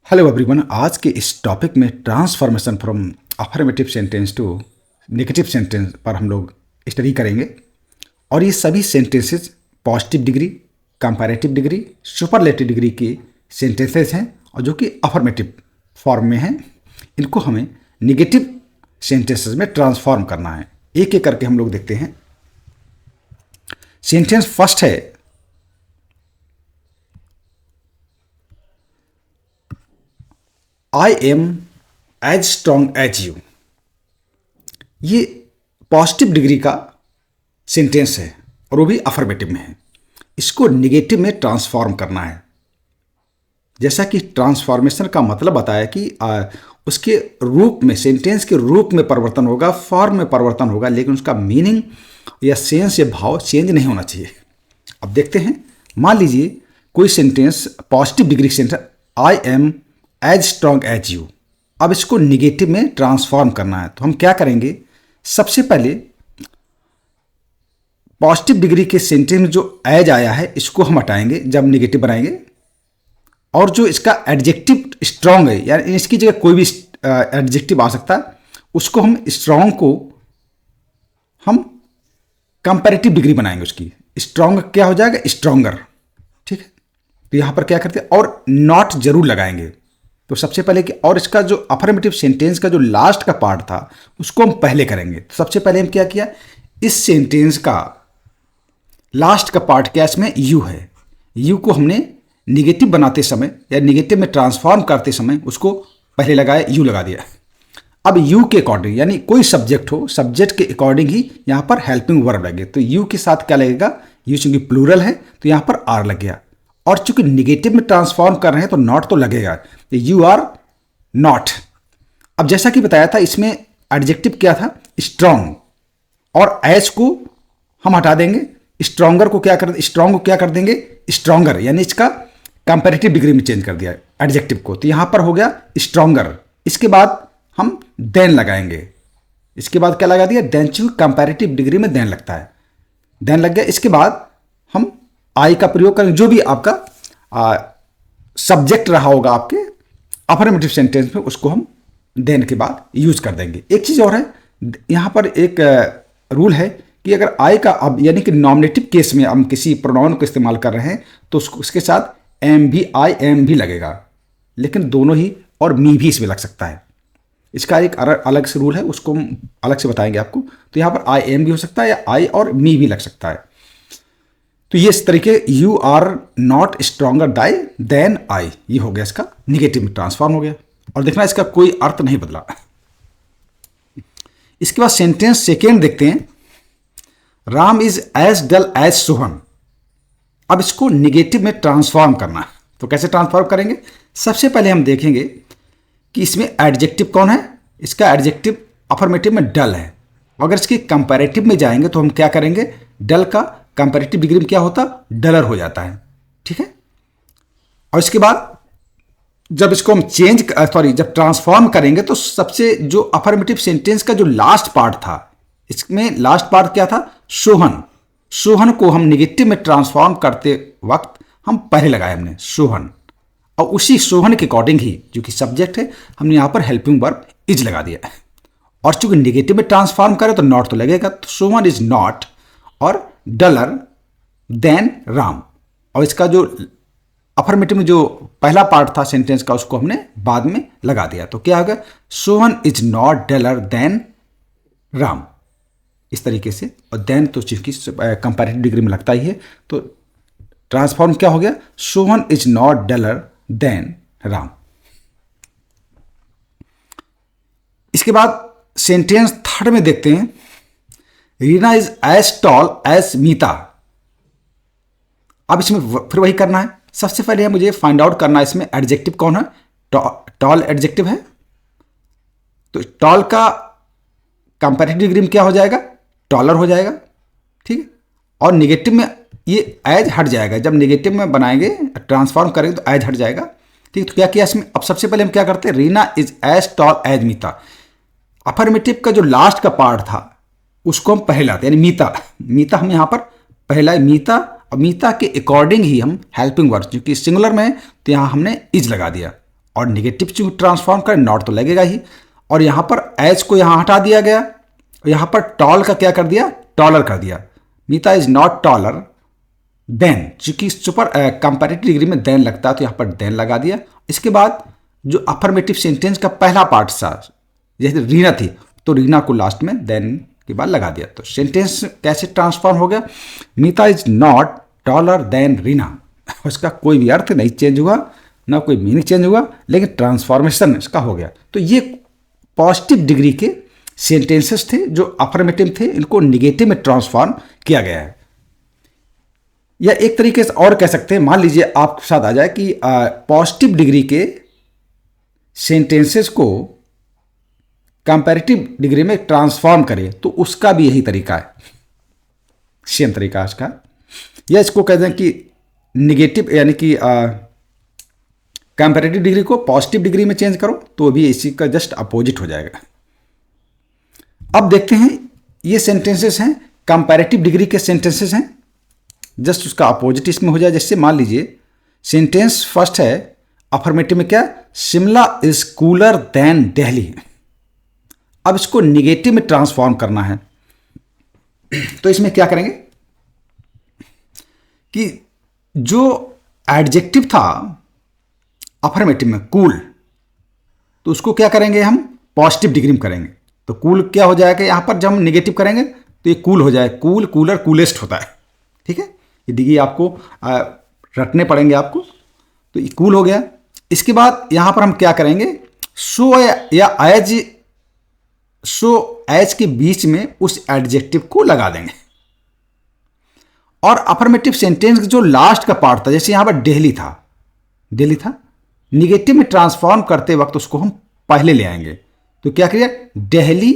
Hello everyone. आज के इस टॉपिक में transformation from affirmative sentence to negative sentence पर हम लोग स्टडी करेंगे। और ये सभी sentences positive degree, comparative degree, superlative degree के सेंटेंसेस हैं और जो कि अफर्मेटिव फॉर्म में हैं। इनको हमें नेगेटिव सेंटेंसेस में ट्रांसफॉर्म करना है। एक एक करके हम लोग देखते हैं। सेंटेंस फर्स्ट है, I am as strong as you. ये पॉजिटिव डिग्री का सेंटेंस है और वो भी अफर्मेटिव में है। इसको निगेटिव में ट्रांसफॉर्म करना है। जैसा कि ट्रांसफॉर्मेशन का मतलब बताया कि उसके रूप में, सेंटेंस के रूप में परिवर्तन होगा, फॉर्म में परिवर्तन होगा, लेकिन उसका मीनिंग या सेंस या भाव चेंज नहीं होना चाहिए। अब देखते हैं। मान लीजिए कोई sentence positive degree sentence, I am as strong as you. अब इसको निगेटिव में ट्रांसफॉर्म करना है तो हम क्या करेंगे? सबसे पहले पॉजिटिव डिग्री के सेंटेंस में जो एज आया है इसको हम हटाएंगे जब निगेटिव बनाएंगे, और जो इसका एडजेक्टिव स्ट्रॉन्ग है, यानी इसकी जगह कोई भी एडजेक्टिव आ सकता है, उसको हम स्ट्रॉन्ग को हम कंपैरेटिव डिग्री बनाएंगे। उसकी स्ट्रॉन्ग क्या हो जाएगा? स्ट्रॉन्गर। ठीक है। तो यहां पर क्या करते हैं, और नॉट जरूर लगाएंगे। तो सबसे पहले कि, और इसका जो अफर्मेटिव सेंटेंस का जो लास्ट का पार्ट था उसको हम पहले करेंगे। तो सबसे पहले हम क्या किया, इस सेंटेंस का लास्ट का पार्ट क्या, इसमें यू है। यू को हमने निगेटिव बनाते समय या निगेटिव में ट्रांसफॉर्म करते समय उसको पहले लगाया, यू लगा दिया। अब यू के अकॉर्डिंग, यानी कोई सब्जेक्ट हो, सब्जेक्ट के अकॉर्डिंग ही यहां पर हेल्पिंग वर्ब लगे। तो यू के साथ क्या लगेगा? यू चूंकि प्लूरल है तो यहां पर आर लग गया। और चूंकि निगेटिव में ट्रांसफॉर्म कर रहे हैं तो नॉट तो लगेगा। You are not. अब जैसा कि बताया था, इसमें एडजेक्टिव क्या था? स्ट्रॉन्ग। और एज को हम हटा देंगे, स्ट्रॉन्गर को क्या कर, स्ट्रॉन्ग को क्या कर देंगे? स्ट्रॉन्गर। यानी इसका कंपैरेटिव डिग्री में चेंज कर दिया एडजेक्टिव को। तो यहां पर हो गया स्ट्रॉन्गर। इसके बाद हम देन लगाएंगे। इसके बाद क्या लगा दिया? देन। चूंकि कंपैरेटिव डिग्री में देन लगता है, देन लग गया। इसके बाद हम आई का प्रयोग करेंगे। जो भी आपका सब्जेक्ट रहा होगा आपके अफर्मेटिव सेंटेंस में, उसको हम देन के बाद यूज कर देंगे। एक चीज और है, यहां पर एक रूल है कि अगर आई का, अब यानी कि नॉमिनेटिव केस में हम किसी प्रोनाउन को इस्तेमाल कर रहे हैं तो उसके साथ एम भी, आई एम भी लगेगा, लेकिन दोनों ही, और मी भी इसमें लग सकता है। इसका एक अलग से रूल है, उसको हम अलग से बताएंगे आपको। तो यहां पर आई एम भी हो सकता है या आई और मी भी लग सकता है। तो ये इस तरीके, you are not stronger than I, ये हो गया इसका निगेटिव में ट्रांसफॉर्म हो गया। और देखना इसका कोई अर्थ नहीं बदला। इसके बाद सेंटेंस सेकेंड देखते हैं, Ram is as dull as Sohan. अब इसको निगेटिव में ट्रांसफॉर्म करना है। तो कैसे ट्रांसफॉर्म करेंगे? सबसे पहले हम देखेंगे कि इसमें एडजेक्टिव कौन है। इसका एडजेक्टिव अफर्मेटिव में डल है। अगर इसके कंपैरेटिव में जाएंगे तो हम क्या करेंगे? डल का कंपैरेटिव डिग्री में क्या होता? डलर हो जाता है। ठीक है। और इसके बाद जब इसको हम जब ट्रांसफॉर्म करेंगे तो सबसे जो अफर्मेटिव सेंटेंस का जो लास्ट पार्ट था, इसमें लास्ट पार्ट क्या था? सोहन। सोहन को हम निगेटिव में ट्रांसफॉर्म करते वक्त हम पहले लगाए हमने सोहन, और उसी सोहन के अकॉर्डिंग ही जो कि सब्जेक्ट है, हमने यहां पर हेल्पिंग वर्ब इज लगा दिया है। और चूंकि निगेटिव में ट्रांसफॉर्म करें तो नॉट तो लगेगा। तो सोहन इज नॉट और डलर देन राम। और इसका जो अफर्मेटिव में जो पहला पार्ट था सेंटेंस का, उसको हमने बाद में लगा दिया। तो क्या होगा? Sohan is not duller than Ram, इस तरीके से। और देन तो चूंकि कंपैरेटिव डिग्री में लगता ही है, तो ट्रांसफॉर्म क्या हो गया? Sohan is not duller than Ram. इसके बाद सेंटेंस थर्ड में देखते हैं, Reena is as tall as Meeta. अब इसमें फिर वही करना है। सबसे पहले मुझे फाइंड आउट करना है इसमें एडजेक्टिव कौन है। टॉल एडजेक्टिव है, तो टॉल का कंपैरेटिव डिग्री में क्या हो जाएगा? टॉलर हो जाएगा। ठीक है। और निगेटिव में ये एज हट जाएगा। जब निगेटिव में बनाएंगे, ट्रांसफॉर्म करेंगे तो एज हट जाएगा। ठीक है। तो क्या किया इसमें? अब सबसे पहले हम क्या करते हैं? Reena is as tall as Meeta. Affirmative का जो लास्ट का पार्ट था उसको हम पहले लाते, यानी मीता। मीता हम यहां पर पहला मीता, और मीता के अकॉर्डिंग ही हम हेल्पिंग वर्ब, क्योंकि सिंगुलर में है तो यहां हमने इज लगा दिया। और निगेटिव चूंकि ट्रांसफॉर्म करें नॉट तो लगेगा ही, और यहाँ पर एज को यहाँ हटा दिया गया, और यहाँ पर टॉल का क्या कर दिया, टॉलर कर दिया। मीता इज नॉट टॉलर देन, चूंकि सुपर कंपैरेटिव डिग्री में देन लगता है तो यहाँ पर देन लगा दिया। इसके बाद जो अफर्मेटिव सेंटेंस का पहला पार्ट था, जैसे रीना थी तो रीना को लास्ट में देन के बाद लगा दिया। तो सेंटेंस कैसे ट्रांसफॉर्म हो गया, Meeta is not taller than Reena. उसका कोई भी अर्थ नहीं चेंज हुआ, ना कोई मीनिंग चेंज हुआ, लेकिन ट्रांसफॉर्मेशन इसका हो गया। तो ये पॉजिटिव डिग्री के सेंटेंसेस थे जो अफर्मेटिव थे, इनको निगेटिव में ट्रांसफॉर्म किया गया है। या एक तरीके से और कह सकते हैं, मान लीजिए आपके साथ आ जाए कि पॉजिटिव डिग्री के सेंटेंसेस को कंपैरेटिव डिग्री में ट्रांसफॉर्म करें, तो उसका भी यही तरीका है, सेम तरीका है इसका। या इसको कहते हैं कि निगेटिव यानी कि कंपैरेटिव डिग्री को पॉजिटिव डिग्री में चेंज करो तो भी इसी का जस्ट अपोजिट हो जाएगा। अब देखते हैं, ये सेंटेंसेस हैं कंपैरेटिव डिग्री के सेंटेंसेस हैं, जस्ट उसका अपोजिट इसमें हो जाए। जैसे मान लीजिए सेंटेंस फर्स्ट है अफर्मेटिव में, क्या, Shimla is cooler than Delhi. अब इसको निगेटिव में ट्रांसफॉर्म करना है, तो इसमें क्या करेंगे कि जो एडजेक्टिव था अफर्मेटिव में कूल, तो उसको क्या करेंगे हम पॉजिटिव डिग्री में करेंगे। तो कूल क्या हो जाएगा, यहां पर जब हम निगेटिव करेंगे तो ये कूल हो जाए, कूल, कूलर, कूलेस्ट होता है। ठीक है, ये डिग्री आपको रटने पड़ेंगे आपको। तो ये कूल हो गया। इसके बाद यहां पर हम क्या करेंगे, सो या एज के बीच में उस एडजेक्टिव को लगा देंगे। और अफर्मेटिव सेंटेंस जो लास्ट का पार्ट था, जैसे यहां पर दिल्ली था, निगेटिव में ट्रांसफॉर्म करते वक्त उसको हम पहले ले आएंगे। तो क्या करिए, दिल्ली,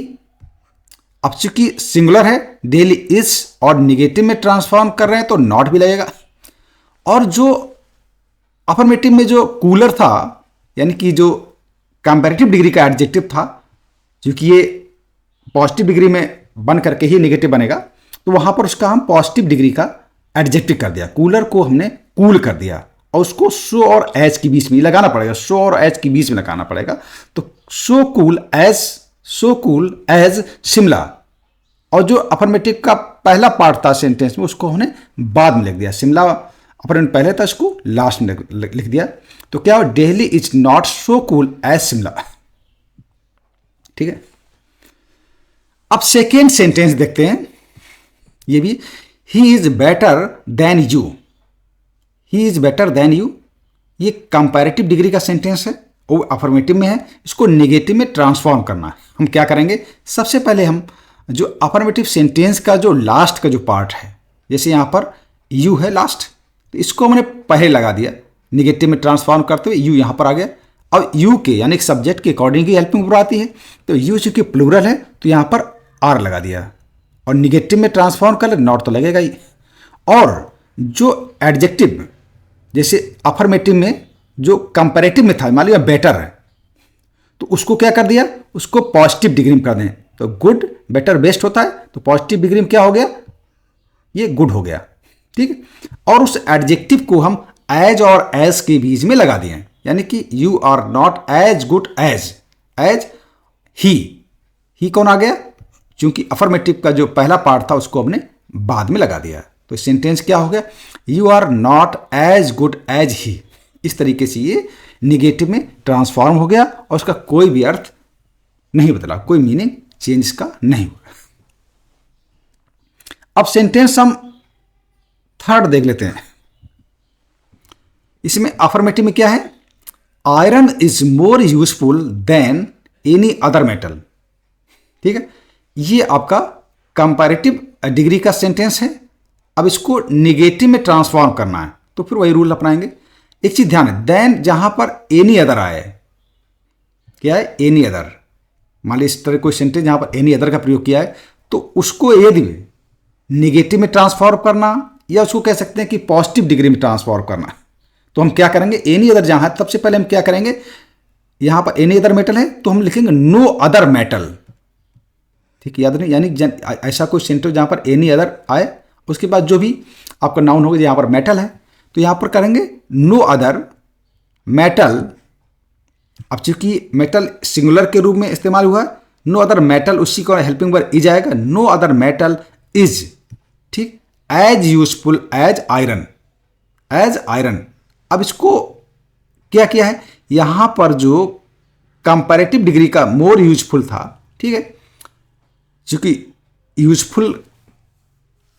अब चूंकि सिंगुलर है दिल्ली इज, और निगेटिव में ट्रांसफॉर्म कर रहे हैं तो नॉट भी लगेगा। और जो अफर्मेटिव में जो कूलर था, यानी कि जो कंपैरेटिव डिग्री का एडजेक्टिव था, क्योंकि ये पॉजिटिव डिग्री में बन करके ही निगेटिव बनेगा, तो वहां पर उसका हम पॉजिटिव डिग्री का एडजेक्टिव कर दिया, कूलर को हमने कूल कर दिया, और उसको सो और एज के बीच में लगाना पड़ेगा, सो और एज के बीच में लगाना पड़ेगा। तो सो कूल एज शिमला, और जो अफर्मेटिव का पहला पार्ट था सेंटेंस में उसको हमने बाद में लिख दिया, शिमला अफर्मेटिव पहले था, इसको लास्ट में लिख दिया। तो क्या हो, Delhi is not so cool as Shimla. ठीक है, अब सेकेंड सेंटेंस देखते हैं, ये भी, he is better than you. He is better than you, ये कंपैरेटिव डिग्री का सेंटेंस है, वो अफर्मेटिव में है, इसको नेगेटिव में ट्रांसफॉर्म करना है। हम क्या करेंगे, सबसे पहले हम जो अफर्मेटिव सेंटेंस का जो लास्ट का जो पार्ट है, जैसे यहां पर यू है लास्ट, तो इसको हमने पहले लगा दिया, निगेटिव में ट्रांसफॉर्म करते हुए यू यहां पर आ गया। अब यू के यानी सब्जेक्ट के अकॉर्डिंग की हेल्पिंग वर्ब आती है, तो यू चूंकि प्लूरल है तो यहां पर आर लगा दिया, और निगेटिव में ट्रांसफॉर्म कर ले नॉट तो लगेगा ही। और जो एडजेक्टिव जैसे अफर्मेटिव में जो कंपैरेटिव में था, मान लिया बेटर है, तो उसको क्या कर दिया, उसको पॉजिटिव डिग्री में कर दें। तो गुड, बेटर, बेस्ट होता है, तो पॉजिटिव डिग्री में क्या हो गया, ये गुड हो गया। ठीक है, और उस एडजेक्टिव को हम एज और एज के बीच में लगा दिए, यानी कि you are not as good as he कौन आ गया, क्योंकि अफर्मेटिव का जो पहला पार्ट था उसको हमने बाद में लगा दिया। तो सेंटेंस क्या हो गया, you are not as good as he. इस तरीके से ये निगेटिव में ट्रांसफॉर्म हो गया, और उसका कोई भी अर्थ नहीं बदला, कोई मीनिंग चेंज इसका नहीं हुआ। अब सेंटेंस हम थर्ड देख लेते हैं। इसमें अफर्मेटिव में क्या है, iron is more useful than any other metal. ठीक है, ये आपका कंपैरेटिव डिग्री का सेंटेंस है। अब इसको निगेटिव में ट्रांसफॉर्म करना है, तो फिर वही रूल अपनाएंगे। एक चीज ध्यान है, देन जहां पर एनी अदर आए, क्या है, एनी अदर, मान लीजिए इस तरह कोई सेंटेंस जहां पर एनी अदर का प्रयोग किया है, तो उसको यदि निगेटिव में ट्रांसफॉर्म करना, या उसको कह सकते हैं कि पॉजिटिव डिग्री में ट्रांसफॉर्म करना, तो हम क्या करेंगे, एनी अदर जहां है, सबसे पहले हम क्या करेंगे, यहां पर एनी अदर मेटल है तो हम लिखेंगे नो अदर मेटल। ठीक है, याद नहीं, यानी ऐसा कोई सेंटेंस जहां पर एनी अदर आए, उसके बाद जो भी आपका नाउन होगा, यहां पर मेटल है तो यहां पर करेंगे नो अदर मेटल अब चूंकि मेटल सिंगुलर के रूप में इस्तेमाल हुआ, नो अदर मेटल, उसी को हेल्पिंग वर्ब इज आएगा, नो अदर मेटल इज, ठीक, as useful as iron, as iron. अब इसको क्या किया है, यहां पर जो कंपैरेटिव डिग्री का मोर यूजफुल था, ठीक है, क्योंकि यूजफुल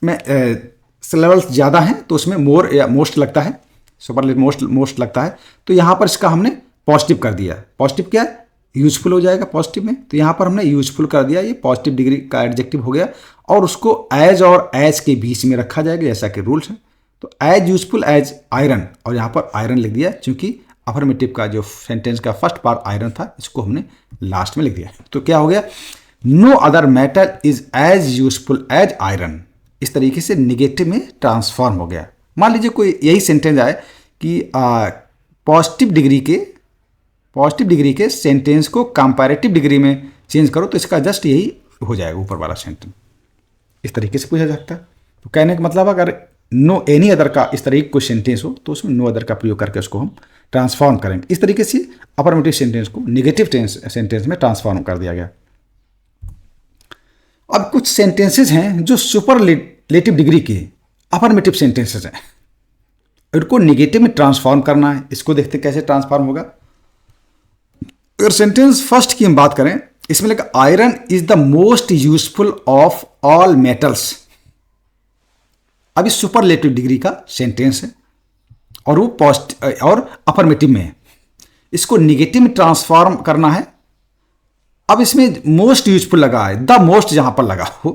में सिलेबल्स ज़्यादा हैं तो उसमें मोर या मोस्ट लगता है, सुपरलेटिव मोस्ट लगता है, तो यहाँ पर इसका हमने पॉजिटिव कर दिया। पॉजिटिव क्या है, यूजफुल हो जाएगा पॉजिटिव में, तो यहाँ पर हमने यूजफुल कर दिया, ये पॉजिटिव डिग्री का एडजेक्टिव हो गया, और उसको एज और एज के बीच में रखा जाएगा जैसा कि रूल्स है। तो एज यूजफुल एज आयरन, और यहाँ पर आयरन लिख दिया क्योंकि अफर्मेटिव का जो सेंटेंस का फर्स्ट पार्ट आयरन था, इसको हमने लास्ट में लिख दिया। तो क्या हो गया, no other metal is as useful as iron. इस तरीके से निगेटिव में ट्रांसफॉर्म हो गया। मान लीजिए कोई यही सेंटेंस आए कि पॉजिटिव डिग्री के सेंटेंस को कंपैरेटिव डिग्री में चेंज करो, तो इसका जस्ट यही हो जाएगा ऊपर वाला सेंटेंस। इस तरीके से पूछा जाता है। तो कहने का मतलब अगर नो एनी अदर का इस तरीके कोई सेंटेंस हो तो उसमें नो अदर का प्रयोग करके उसको हम ट्रांसफॉर्म करेंगे। इस तरीके से अफर्मेटिव सेंटेंस को निगेटिव सेंटेंस में ट्रांसफॉर्म कर दिया गया। अब कुछ सेंटेंसेस हैं जो सुपरलेटिव डिग्री के अफर्मेटिव सेंटेंसेस हैं, इनको निगेटिव में ट्रांसफॉर्म करना है। इसको देखते कैसे ट्रांसफॉर्म होगा। अगर सेंटेंस फर्स्ट की हम बात करें, इसमें लिखा iron is the most useful of all metals. अभी सुपरलेटिव डिग्री का सेंटेंस है और वो पॉजिटिव और अफर्मेटिव में है। इसको निगेटिव में ट्रांसफॉर्म करना है। अब इसमें मोस्ट यूजफुल लगा है, द मोस्ट जहां पर लगा हो,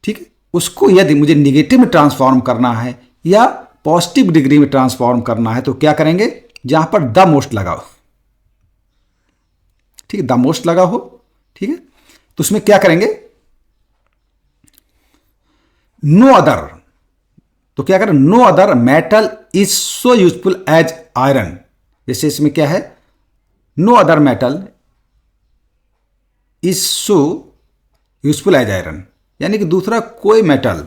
ठीक है, उसको यदि मुझे निगेटिव में ट्रांसफॉर्म करना है या पॉजिटिव डिग्री में ट्रांसफॉर्म करना है तो क्या करेंगे, जहां पर द मोस्ट लगा हो, ठीक है, द मोस्ट लगा हो, ठीक है, तो उसमें क्या करेंगे, नो अदर, तो क्या करें, no other metal is so useful as iron. जैसे इसमें क्या है, no other metal is so useful as iron, यानी कि दूसरा कोई मेटल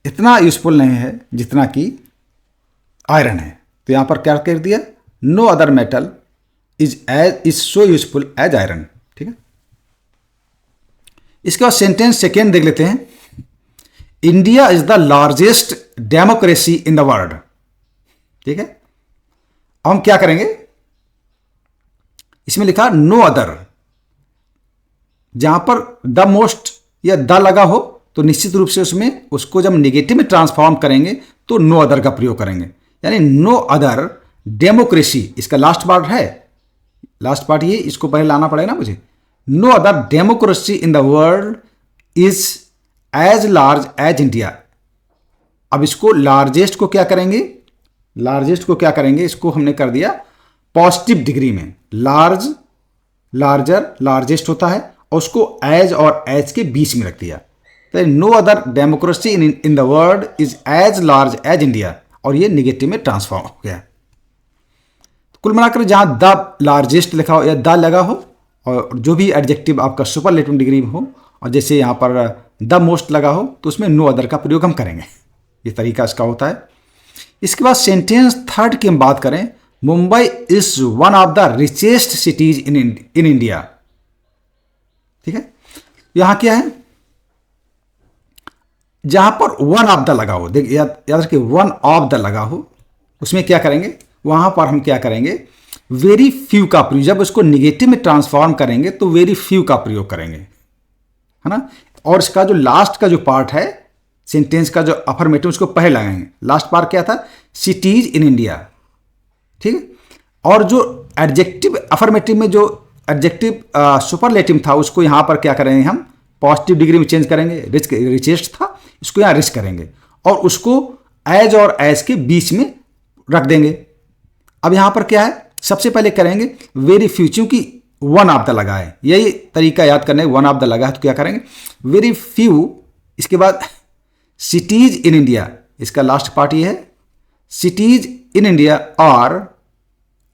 इतना यूजफुल नहीं है जितना कि आयरन है। तो यहां पर क्या कर दिया, no other metal is so useful as iron, ठीक है। इसके बाद सेंटेंस सेकेंड देख लेते हैं। India is the largest democracy in the world, ठीक है। अब हम क्या करेंगे, इसमें लिखा नो अदर, जहां पर द मोस्ट या द लगा हो तो निश्चित रूप से उसमें उसको जब निगेटिव में ट्रांसफॉर्म करेंगे तो नो अदर का प्रयोग करेंगे, यानी नो अदर डेमोक्रेसी। इसका लास्ट पार्ट है, लास्ट पार्ट ये, इसको पहले लाना पड़ेगा ना मुझे। No other democracy in the world is as large as India. अब इसको लार्जेस्ट को क्या करेंगे, लार्जेस्ट को क्या करेंगे, इसको हमने कर दिया पॉजिटिव डिग्री में। लार्ज, लार्जर, लार्जेस्ट होता है और उसको एज और एज के बीच में रख दिया। तो no other democracy in the world is as large as India, और ये निगेटिव में ट्रांसफॉर्म हो गया। तो कुल मिलाकर जहां द लार्जेस्ट लिखा हो या द लगा हो और जो भी एडजेक्टिव आपका सुपरलेटिव डिग्री में हो, और जैसे यहां पर द मोस्ट लगा हो तो उसमें नो अदर का प्रयोग हम करेंगे। ये तरीका इसका होता है। इसके बाद सेंटेंस थर्ड की हम बात करें, Mumbai is one of the richest cities in India, ठीक है। यहां क्या है, जहां पर वन ऑफ द लगा हो, देखिए याद रखिए, वन ऑफ द लगा हो, उसमें क्या करेंगे, वहां पर हम क्या करेंगे, वेरी फ्यू का प्रयोग। जब उसको निगेटिव में ट्रांसफॉर्म करेंगे तो वेरी फ्यू का प्रयोग करेंगे, है ना। और इसका जो लास्ट का जो पार्ट है सेंटेंस का, जो अफर्मेटिव, उसको पहले लगाएंगे। लास्ट पार्ट क्या था, सिटीज इन इंडिया, ठीक है। और जो एडजेक्टिव अफर्मेटिव में जो एडजेक्टिव सुपरलेटिव था उसको यहां पर क्या करेंगे, हम पॉजिटिव डिग्री में चेंज करेंगे। रिचेस्ट था, इसको यहां रिच करेंगे और उसको एज और एज के बीच में रख देंगे। अब यहां पर क्या है, सबसे पहले करेंगे वेरी फ्यू, क्योंकि वन ऑफ द लगा है, यही तरीका याद करने, वन ऑफ द लगा है तो क्या करेंगे, वेरी फ्यू। इसके बाद सिटीज इन इंडिया, इसका लास्ट पार्ट ये है, सिटीज इन इंडिया। और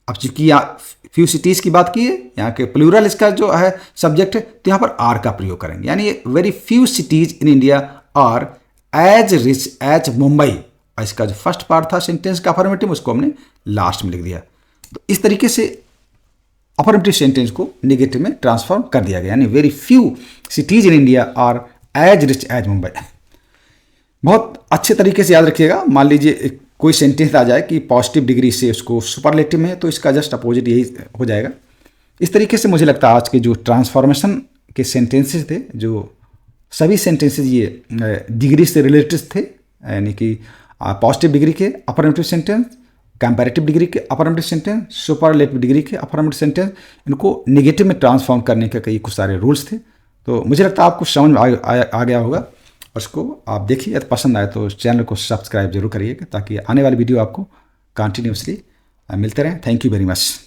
अब चूंकि यहाँ फ्यू सिटीज की बात की है, यहाँ के प्लूरल इसका जो है सब्जेक्ट है, तो यहाँ पर आर का प्रयोग करेंगे, यानी very few cities in India are as rich as Mumbai. और इसका जो फर्स्ट पार्ट था सेंटेंस का अफर्मेटिव, उसको हमने लास्ट में लिख दिया। तो इस तरीके से अफर्मेटिव सेंटेंस को नेगेटिव में ट्रांसफॉर्म कर दिया गया, यानी very few cities in India are as rich as Mumbai. बहुत अच्छे तरीके से याद रखिएगा। मान लीजिए कोई सेंटेंस आ जाए कि पॉजिटिव डिग्री से उसको सुपरलेटिव में है, तो इसका जस्ट अपोजिट यही हो जाएगा। इस तरीके से मुझे लगता है आज के जो ट्रांसफॉर्मेशन के सेंटेंसेस थे, जो सभी सेंटेंसेस ये डिग्री से रिलेटेड थे, यानी कि पॉजिटिव डिग्री के अफर्मेटिव सेंटेंस, कंपैरेटिव डिग्री के अफर्मेटिव सेंटेंस, सुपरलेटिव डिग्री के अफर्मेटिव सेंटेंस, इनको नेगेटिव में ट्रांसफॉर्म करने के कई कुछ सारे रूल्स थे। तो मुझे लगता है आपको समझ में आ गया होगा। और उसको आप देखिए, यदि पसंद आए तो चैनल को सब्सक्राइब जरूर करिएगा, ताकि आने वाली वीडियो आपको कंटिन्यूसली मिलते रहें। Thank you very much.